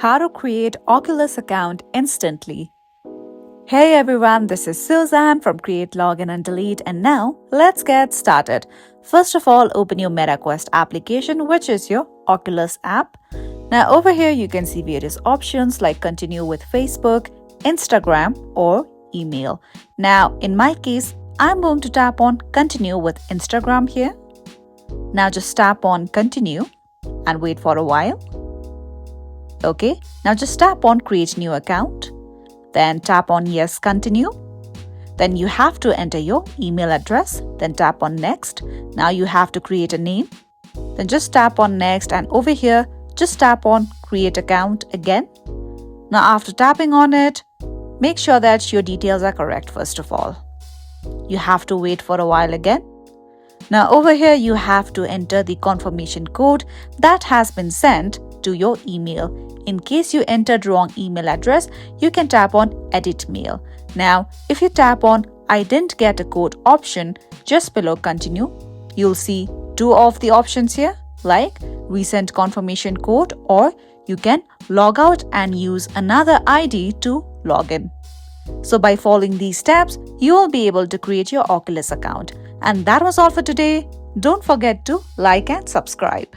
How to create Oculus account instantly. Hey everyone, this is Suzanne from Create, Login and Delete, and now let's get started. First of all, open your MetaQuest application, which is your Oculus app. Now over here you can see various options like continue with Facebook, Instagram or email. Now in my case, I'm going to tap on continue with Instagram here. Now just tap on continue and wait for a while. Okay, now just tap on create new account. Then tap on yes, continue. Then you have to enter your email address. Then tap on next. Now you have to create a name. Then just tap on next and over here, just tap on create account again. Now after tapping on it, make sure that your details are correct first of all. You have to wait for a while again. Now over here, you have to enter the confirmation code that has been sent to your email. In case you entered wrong email address, you can tap on edit mail. Now, if you tap on I didn't get a code option just below continue, you'll see two of the options here like resend confirmation code, or you can log out and use another ID to log in. So by following these steps, you will be able to create your Oculus account. And that was all for today. Don't forget to like and subscribe.